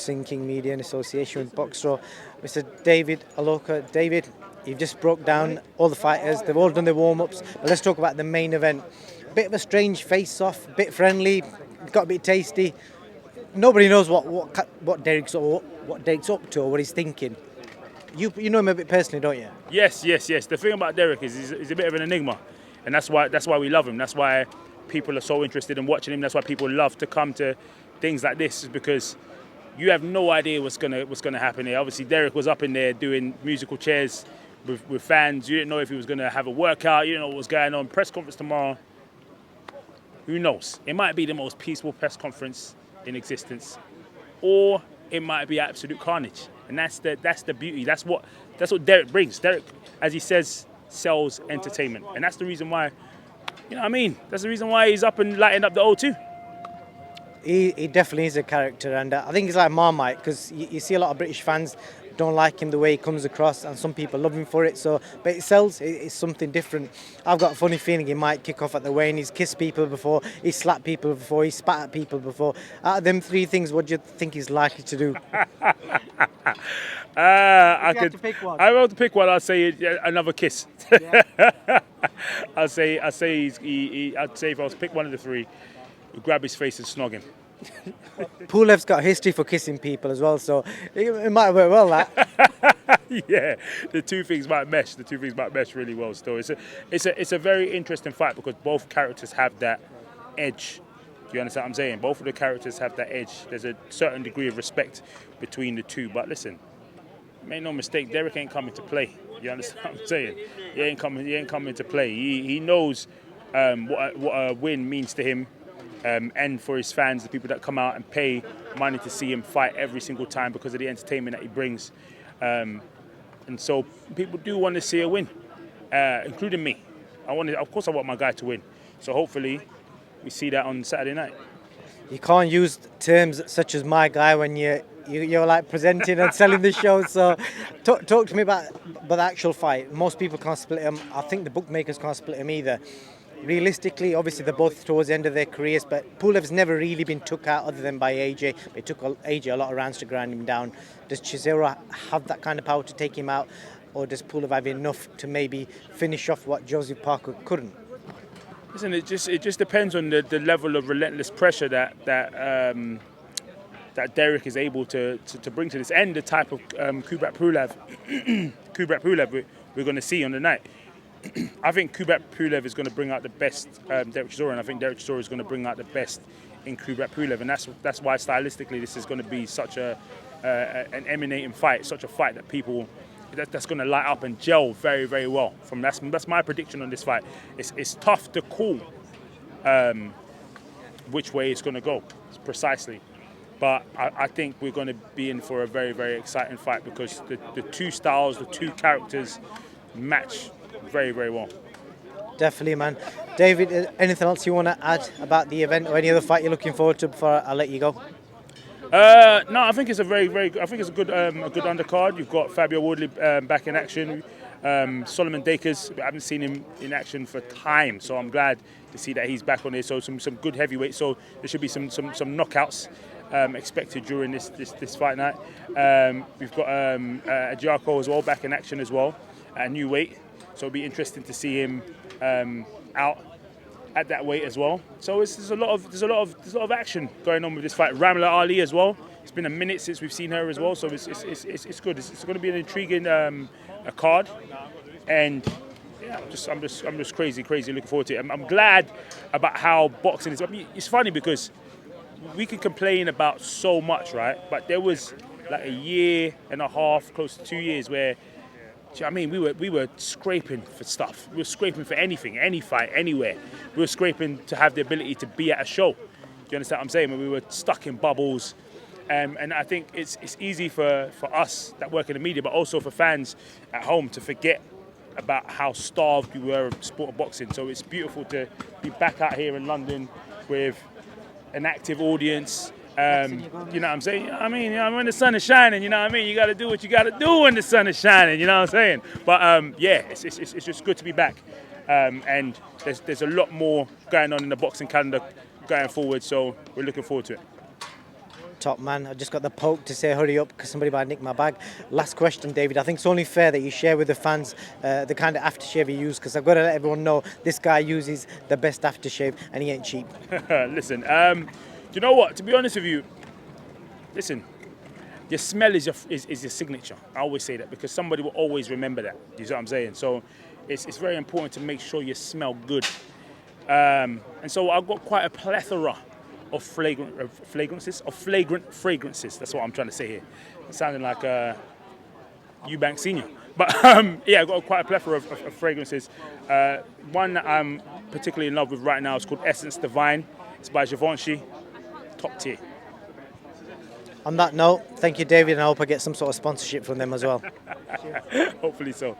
Boxing King Media in association with Boxro, Mr. David ALORKA. David, you've just broke down all the fighters. They've all done their warm-ups. But let's talk about the main event. Bit of a strange face-off, bit friendly, got a bit tasty. Nobody knows what Derek's up to or what he's thinking. You know him a bit personally, don't you? Yes. The thing about Derek is he's a bit of an enigma, and that's why we love him. That's why people are so interested in watching him. That's why people love to come to things like this, is because you have no idea what's gonna happen here. Obviously, Derek was up in there doing musical chairs with fans. You didn't know if he was gonna have a workout. You didn't know what was going on. Press conference tomorrow. Who knows? It might be the most peaceful press conference in existence, or it might be absolute carnage. And that's the beauty. That's what Derek brings. Derek, as he says, sells entertainment, and that's the reason why. You know what I mean? That's the reason why he's up and lighting up the O2. He definitely is a character, and I think he's like Marmite, because you see a lot of British fans don't like him the way he comes across, and some people love him for it. So, but it sells. It's something different. I've got a funny feeling he might kick off at the weigh-in. He's kissed people before, he's slapped people before, he's spat at people before. Out of them three things, what do you think he's likely to do? I had to pick one. I want to pick one. I'd say another kiss. Yeah. I'd say if I was to pick one of the three, he'd grab his face and snog him. PULEV's got a history for kissing people as well, so it might work well, that. Yeah, the two things might mesh really well still. It's a very interesting fight because both characters have that edge. Do you understand what I'm saying? Both of the characters have that edge. There's a certain degree of respect between the two. But listen, make no mistake, Derek ain't coming to play. You understand what I'm saying? He ain't coming to play. He knows what a win means to him. And for his fans, the people that come out and pay money to see him fight every single time because of the entertainment that he brings. And so people do want to see a win, including me. Of course I want my guy to win. So hopefully we see that on Saturday night. You can't use terms such as my guy when you're like presenting and selling the show. So talk to me about the actual fight. Most people can't split him. I think the bookmakers can't split him either. Realistically, obviously they're both towards the end of their careers, but PULEV's never really been took out other than by AJ. It took AJ a lot of rounds to grind him down. Does CHISORA have that kind of power to take him out, or does PULEV have enough to maybe finish off what Joseph Parker couldn't? Listen, it just depends on the level of relentless pressure that Derek is able to bring to this, and the type of Kubrat Pulev we're going to see on the night. I think Kubrat Pulev is going to bring out the best Derek CHISORA, and I think Derek CHISORA is going to bring out the best in Kubrat Pulev, and that's why stylistically this is going to be such an emanating fight, such a fight that that's going to light up and gel very, very well. That's my prediction on this fight. It's tough to call which way it's going to go precisely, but I think we're going to be in for a very, very exciting fight because the two styles, the two characters match very, very well. Definitely, man. David, anything else you want to add about the event or any other fight you're looking forward to before I let you go? No, I think it's a very, very. I think it's a good undercard. You've got Fabio Wardley back in action. Solomon Dakers, I haven't seen him in action for time, so I'm glad to see that he's back on there. So some good heavyweights. So there should be some knockouts expected during this fight night. We've got Adjako as well back in action as well at a new weight. So it'll be interesting to see him out at that weight as well. So there's a lot of action going on with this fight. Ramla Ali as well. It's been a minute since we've seen her as well. So it's good. It's going to be an intriguing a card, and yeah, I'm just crazy looking forward to it. I'm glad about how boxing is. I mean, it's funny because we can complain about so much, right? But there was like a year and a half, close to 2 years, where I mean, we were scraping for stuff. We were scraping for anything, any fight, anywhere. We were scraping to have the ability to be at a show. Do you understand what I'm saying? We were stuck in bubbles. And I think it's easy for us that work in the media, but also for fans at home to forget about how starved we were of sport of boxing. So it's beautiful to be back out here in London with an active audience. You know what I'm saying? I mean, when the sun is shining, you know what I mean? You got to do what you got to do when the sun is shining, you know what I'm saying? But yeah, it's just good to be back. And there's a lot more going on in the boxing calendar going forward, so we're looking forward to it. Top man. I just got the poke to say hurry up because somebody might nick my bag. Last question, David. I think it's only fair that you share with the fans the kind of aftershave you use, because I've got to let everyone know this guy uses the best aftershave and he ain't cheap. Listen, you know what? To be honest with you, listen, your smell is your signature. I always say that because somebody will always remember that. You see what I'm saying? So it's very important to make sure you smell good. And so I've got quite a plethora of flagrant fragrances. That's what I'm trying to say here. It's sounding like Eubank Senior. But yeah, I've got quite a plethora of fragrances. One that I'm particularly in love with right now is called Essence Divine. It's by Givenchy. Top tier. On that note, thank you, David, and I hope I get some sort of sponsorship from them as well. Hopefully so.